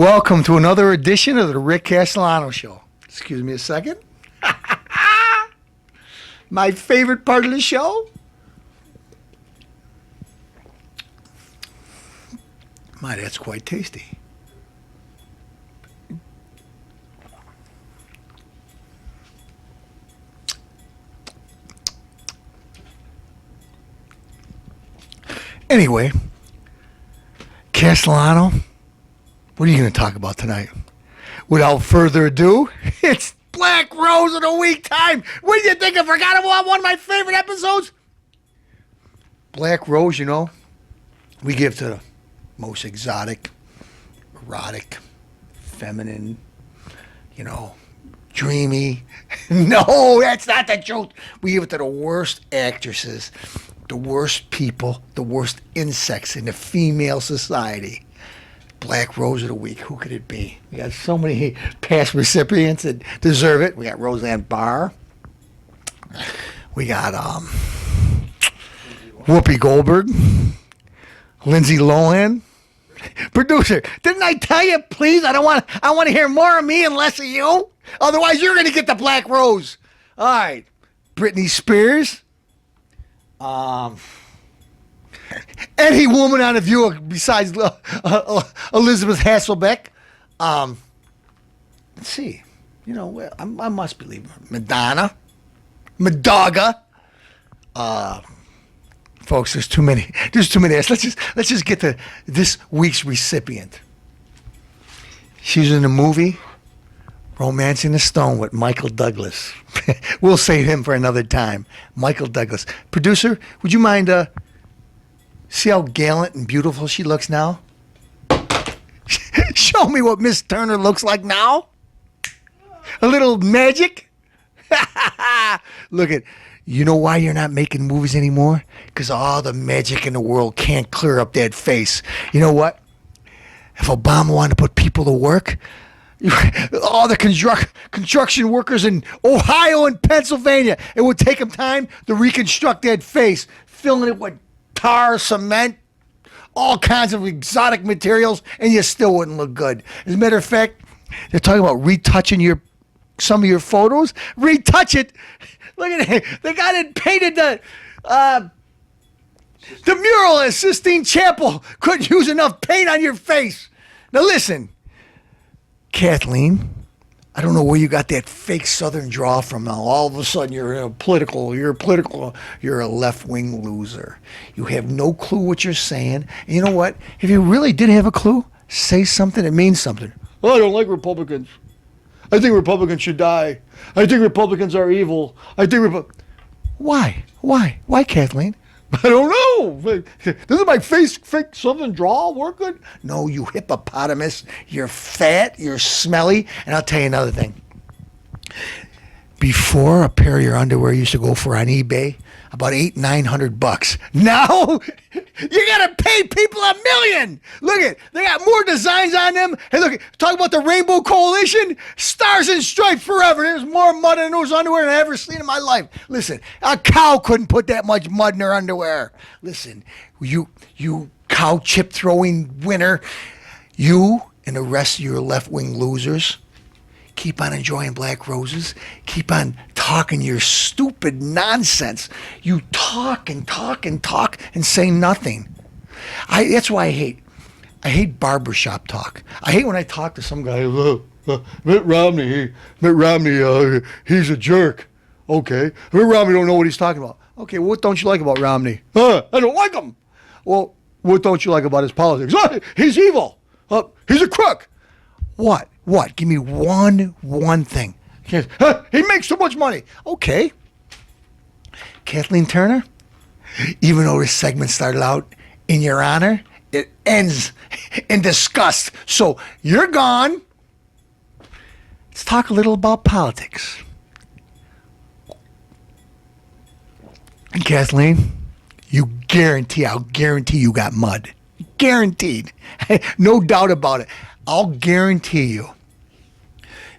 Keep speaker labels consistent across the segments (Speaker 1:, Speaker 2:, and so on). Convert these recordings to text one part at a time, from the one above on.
Speaker 1: Welcome to another edition of the Rick Castellano Show. Excuse me a second. My favorite part of the show. My, that's quite tasty. Anyway, Castellano, what are you going to talk about tonight? Without further ado, it's Black Rose of the Week time. What do you think? I forgot about one of my favorite episodes? Black Rose, you know, we give to the most exotic, erotic, feminine, you know, dreamy. No, that's not the truth. We give it to the worst actresses, the worst people, the worst insects in the female society. Black Rose of the Week. Who could it be? We got so many past recipients that deserve it. We got Roseanne Barr. We got Whoopi Goldberg. Lindsay Lohan. Producer, didn't I tell you, please? I want to hear more of me and less of you. Otherwise, you're going to get the Black Rose. All right. Britney Spears. Any woman on the View besides Elizabeth Hasselbeck. Let's see. You know, I must believe her. Madonna. Folks, there's too many. Let's just get to this week's recipient. She's in the movie Romancing the Stone with Michael Douglas. We'll save him for another time. Michael Douglas. Producer, would you mind see how gallant and beautiful she looks now? Show me what Miss Turner looks like now. A little magic. Look at, you know why you're not making movies anymore? Because all the magic in the world can't clear up that face. You know what? If Obama wanted to put people to work, all the construction workers in Ohio and Pennsylvania, it would take them time to reconstruct that face, filling it with tar, cement, all kinds of exotic materials, and you still wouldn't look good. As a matter of fact, they're talking about retouching some of your photos. Retouch it. Look at it. They got it painted. The mural at Sistine Chapel couldn't use enough paint on your face. Now listen, Kathleen, I don't know where you got that fake Southern drawl from. Now all of a sudden you're a left-wing loser. You have no clue what you're saying. And you know what? If you really did have a clue, say something that means something. Well, I don't like Republicans. I think Republicans should die. I think Republicans are evil. Why? Why, Kathleen? I don't know. Doesn't my fake Southern drawl work good? No, you hippopotamus. You're fat, you're smelly, and I'll tell you another thing. Before, a pair of your underwear used to go for on eBay about $800-900. Now you gotta pay people $1 million. Look at, they got more designs on them. Hey, look, talk about the Rainbow Coalition, Stars and Stripes forever. There's more mud in those underwear than I've ever seen in my life. Listen, a cow couldn't put that much mud in her underwear. Listen, you cow chip throwing winner, you and the rest of your left-wing losers, keep on enjoying Black Roses. Keep on talking your stupid nonsense. You talk and talk and talk and say nothing. That's why I hate barbershop talk. I hate when I talk to some guy, Mitt Romney, he's a jerk. Okay. Mitt Romney don't know what he's talking about. Okay, well, what don't you like about Romney? I don't like him. Well, what don't you like about his politics? He's evil. He's a crook. What? Give me one thing. He makes too much money. Okay. Kathleen Turner, even though this segment started out in your honor, it ends in disgust. So you're gone. Let's talk a little about politics. And Kathleen, I'll guarantee you got mud. Guaranteed. No doubt about it. I'll guarantee you,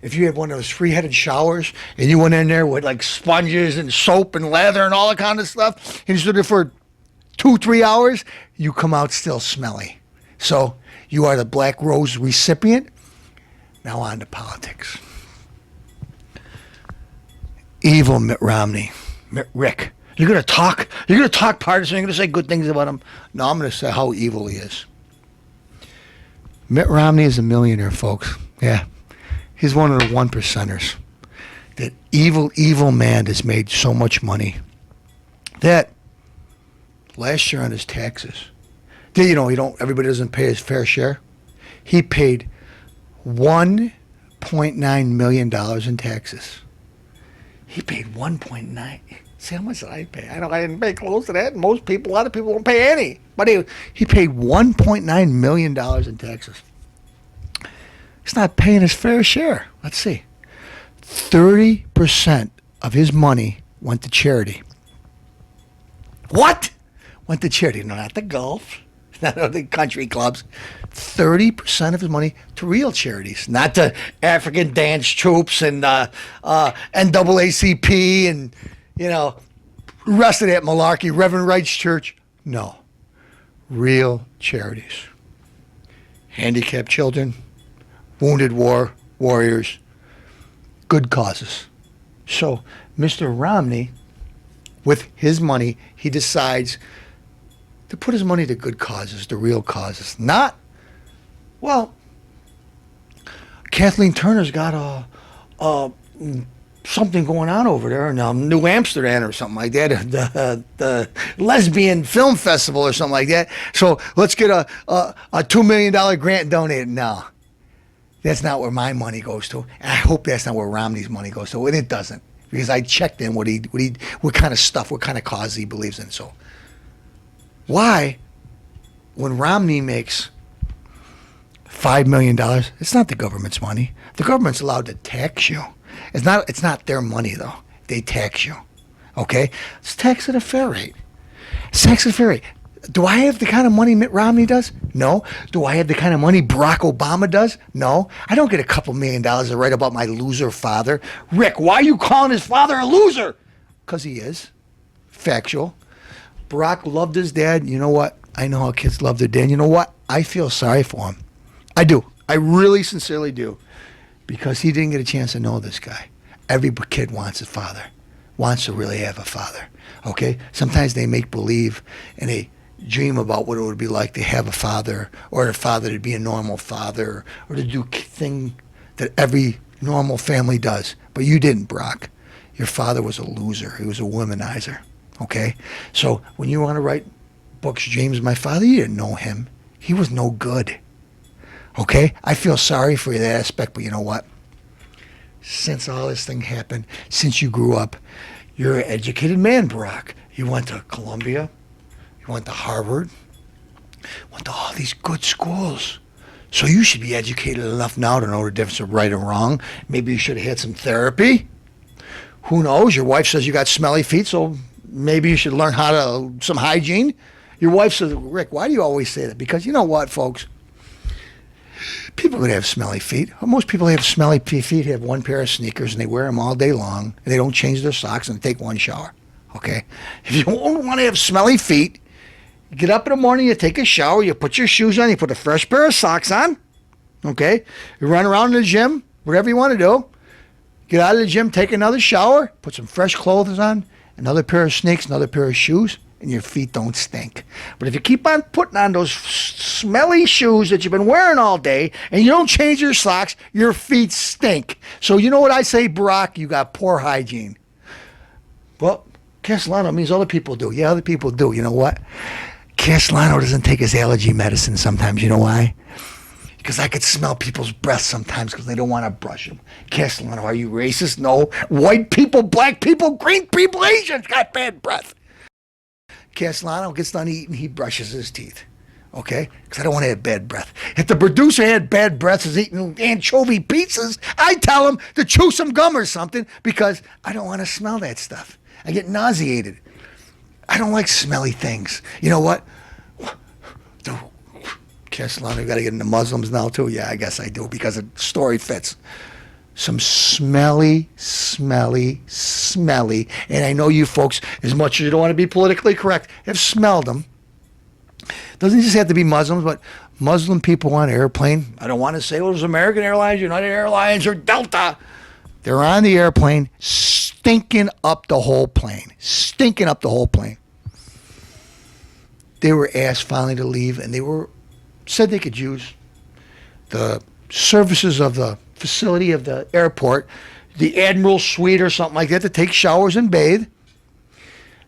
Speaker 1: if you had one of those free-headed showers and you went in there with like sponges and soap and leather and all that kind of stuff, and you stood there for 2-3 hours, you come out still smelly. So you are the Black Rose recipient. Now on to politics. Evil Mitt Romney. Rick, you're going to talk partisan, you're going to say good things about him. No, I'm going to say how evil he is. Mitt Romney is a millionaire, folks. Yeah. He's one of the 1%ers. That evil man has made so much money that last year on his taxes, everybody doesn't pay his fair share. He paid $1.9 million in taxes. He paid 1.9. See how much did I pay? I didn't pay close to that. A lot of people don't pay any. But he paid $1.9 million in taxes. He's not paying his fair share. Let's see. 30% of his money went to charity. What? Went to charity. No, not the golf. Not the country clubs. 30% of his money to real charities, not to African dance troops and NAACP and, rest of that malarkey, Reverend Wright's Church. No. Real charities. Handicapped children, wounded warriors, good causes. So Mr. Romney, with his money, he decides to put his money to good causes, to real causes. Not, Kathleen Turner's got something going on over there in New Amsterdam or something like that, the lesbian film festival or something like that. So let's get a $2 million grant and donate it. No, that's not where my money goes to. And I hope that's not where Romney's money goes to, and it doesn't, because I checked in what kind of stuff, what kind of cause he believes in. So why, when Romney makes $5 million, it's not the government's money. The government's allowed to tax you. It's not their money, though. They tax you. Okay? It's taxed at a fair rate. It's taxed at a fair rate. Do I have the kind of money Mitt Romney does? No. Do I have the kind of money Barack Obama does? No. I don't get a couple $1 million to write about my loser father. Rick, why are you calling his father a loser? Because he is. Factual. Barack loved his dad. You know what? I know how kids love their dad. You know what? I feel sorry for him. I do. I really sincerely do. Because he didn't get a chance to know this guy. Every kid wants a father. Wants to really have a father. Okay? Sometimes they make believe and they dream about what it would be like to have a father, or a father to be a normal father, or to do thing that every normal family does. But you didn't, Barack. Your father was a loser. He was a womanizer. Okay? So when you want to write books, James, my father, you didn't know him. He was no good. Okay? I feel sorry for you in that aspect, but you know what? Since all this thing happened, since you grew up, you're an educated man, Barack. You went to Columbia. You went to Harvard. Went to all these good schools. So you should be educated enough now to know the difference of right and wrong. Maybe you should have had some therapy. Who knows? Your wife says you got smelly feet, so maybe you should learn some hygiene. Your wife says, Rick, why do you always say that? Because you know what, folks? People that have smelly feet, most people have smelly feet have one pair of sneakers and they wear them all day long and they don't change their socks and they take one shower. Okay? If you don't want to have smelly feet, you get up in the morning, you take a shower, you put your shoes on, you put a fresh pair of socks on. Okay? You run around in the gym, whatever you want to do. Get out of the gym, take another shower, put some fresh clothes on, another pair of sneaks, another pair of shoes, and your feet don't stink. But if you keep on putting on those smelly shoes that you've been wearing all day and you don't change your socks, your feet stink. So you know what I say, Barack? You got poor hygiene. Well, Castellano means other people do. Yeah, other people do. You know what? Castellano doesn't take his allergy medicine sometimes. You know why? Because I could smell people's breath sometimes because they don't want to brush them. Castellano, are you racist? No. White people, black people, green people, Asians got bad breath. Castellano gets done eating, he brushes his teeth. Okay? Because I don't want to have bad breath. If the producer had bad breath, is eating anchovy pizzas, I tell him to chew some gum or something because I don't want to smell that stuff. I get nauseated. I don't like smelly things. You know what? Castellano, you got to get into Muslims now too? Yeah, I guess I do because the story fits. Some smelly, and I know you folks, as much as you don't want to be politically correct, have smelled them. Doesn't just have to be Muslims, but Muslim people on an airplane. I don't want to say it was American Airlines, United Airlines, or Delta. They're on the airplane, stinking up the whole plane. Stinking up the whole plane. They were asked finally to leave, and they said they could use the services of the facility of the airport, the Admiral Suite or something like that, to take showers and bathe.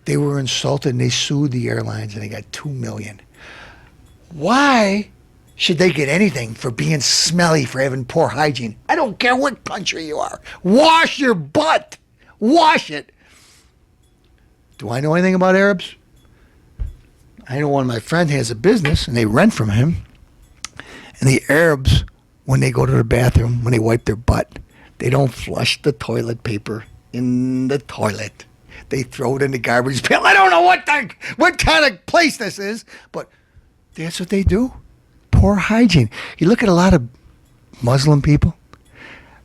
Speaker 1: They were insulted, and they sued the airlines, and they got $2 million. Why should they get anything for being smelly, for having poor hygiene? I don't care what country you are. Wash your butt. Wash it. Do I know anything about Arabs? I know one of my friends has a business, and they rent from him. And the Arabs, when they go to the bathroom, when they wipe their butt, they don't flush the toilet paper in the toilet. They throw it in the garbage pail. I don't know what kind of place this is, but that's what they do. Poor hygiene. You look at a lot of Muslim people,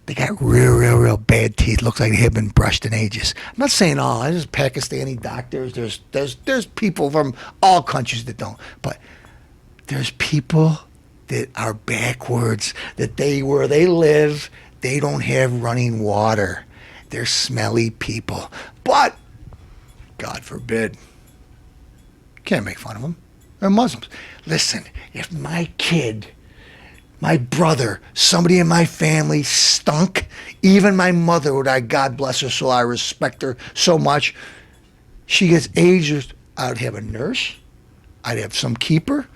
Speaker 1: they got real bad teeth. Looks like they haven't been brushed in ages. I'm not saying there's Pakistani doctors. There's people from all countries that don't. But there's people that are backwards, that where they live, they don't have running water. They're smelly people. But, God forbid, can't make fun of them. They're Muslims. Listen, if my kid, my brother, somebody in my family stunk, even my mother, God bless her, so I respect her so much, she gets aged, I'd have a nurse, I'd have some keeper,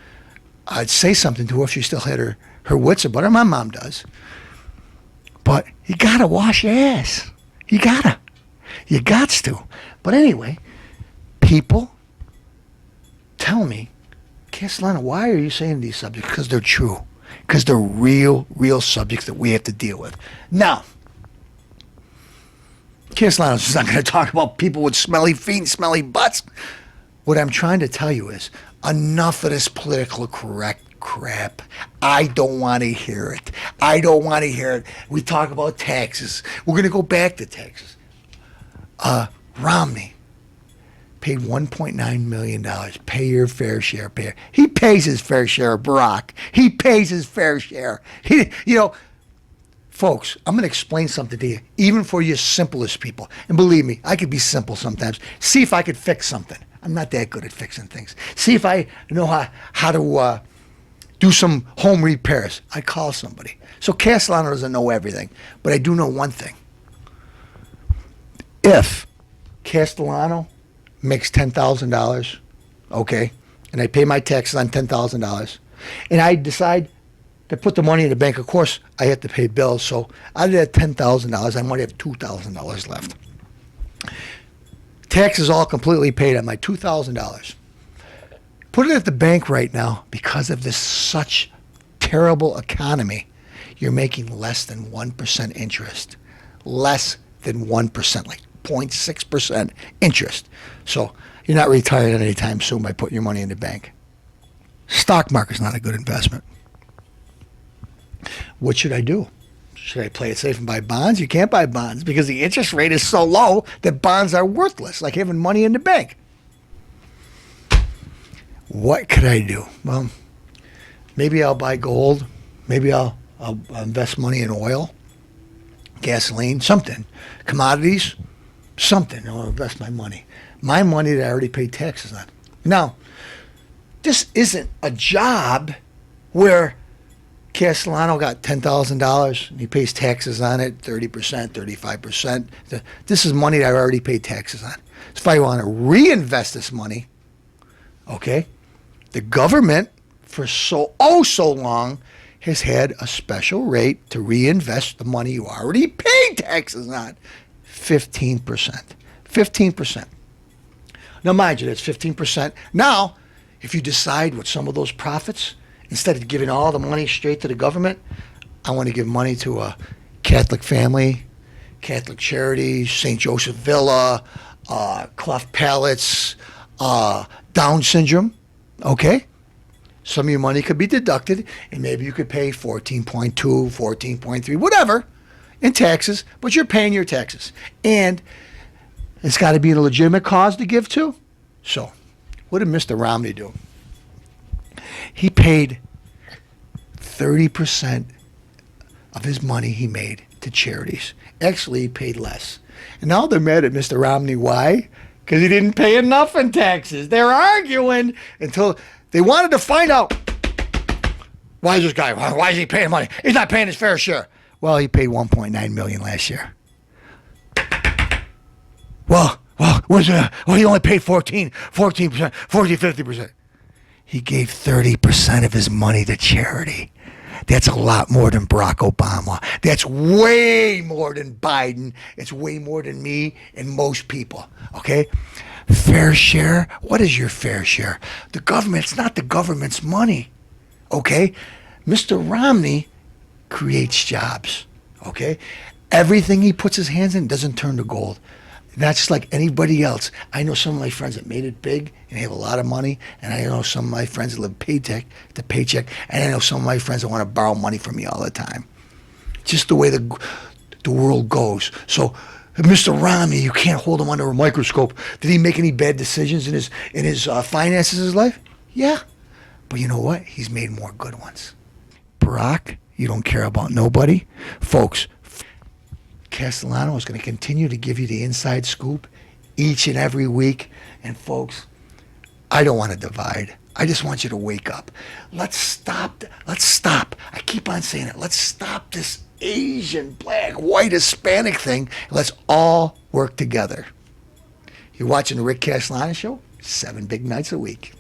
Speaker 1: I'd say something to her if she still had her wits about her. My mom does. But you gotta wash your ass. You gots to. But anyway, people tell me, Castellano, why are you saying these subjects? Because they're true. Because they're real subjects that we have to deal with. Now, Castellano's not going to talk about people with smelly feet and smelly butts. What I'm trying to tell you is, enough of this political correct crap. I don't want to hear it. I don't want to hear it. We talk about taxes. We're going to go back to taxes. Romney paid $1.9 million. Pay your fair share. He pays his fair share of Barack. He pays his fair share. Folks, I'm going to explain something to you, even for you simplest people. And believe me, I could be simple sometimes. See if I could fix something. I'm not that good at fixing things. See if I know how to do some home repairs. I call somebody. So Castellano doesn't know everything, but I do know one thing. If Castellano makes $10,000, okay, and I pay my taxes on $10,000, and I decide to put the money in the bank, of course, I have to pay bills, so out of that $10,000, I might have $2,000 left. Taxes all completely paid on my $2,000. Put it at the bank right now, because of this such terrible economy, you're making less than 1% interest. Less than 1%, like 0.6% interest. So you're not retired anytime soon by putting your money in the bank. Stock market's not a good investment. What should I do? Should I play it safe and buy bonds? You can't buy bonds because the interest rate is so low that bonds are worthless, like having money in the bank. What could I do? Well, maybe I'll buy gold. Maybe I'll invest money in oil, gasoline, something, commodities, something. I'll invest my money. My money that I already paid taxes on. Now, this isn't a job where Castellano got $10,000 and he pays taxes on it, 30%, 35%. This is money that I already paid taxes on. So if I want to reinvest this money, okay, the government for so long has had a special rate to reinvest the money you already paid taxes on, 15%. 15%. Now, mind you, that's 15%. Now, if you decide with some of those profits, instead of giving all the money straight to the government, I want to give money to a Catholic family, Catholic charities, St. Joseph Villa, cleft palates, Down syndrome, okay? Some of your money could be deducted, and maybe you could pay 14.2, 14.3, whatever, in taxes, but you're paying your taxes. And it's got to be a legitimate cause to give to. So, what did Mr. Romney do? He paid 30% of his money he made to charities. Actually, he paid less. And now they're mad at Mr. Romney. Why? Because he didn't pay enough in taxes. They're arguing until they wanted to find out, why is this guy, why is he paying money? He's not paying his fair share. Well, he paid $1.9 million last year. Well, he only paid 14%, 50%. He gave 30% of his money to charity. That's a lot more than Barack Obama. That's way more than Biden. It's way more than me and most people, okay? Fair share? What is your fair share? The government, it's not the government's money, okay? Mr. Romney creates jobs, okay? Everything he puts his hands in doesn't turn to gold. Not just like anybody else. I know some of my friends that made it big and they have a lot of money, and I know some of my friends that live paycheck to paycheck, and I know some of my friends that want to borrow money from me all the time. Just the way the world goes. So, Mr. Romney, you can't hold him under a microscope. Did he make any bad decisions in his finances in his life? Yeah, but you know what? He's made more good ones. Barack, you don't care about nobody, folks. Castellano is going to continue to give you the inside scoop each and every week. And folks, I don't want to divide. I just want you to wake up. Let's stop. I keep on saying it. Let's stop this Asian, black, white, Hispanic thing. Let's all work together. You're watching the Rick Castellano Show, 7 big nights a week.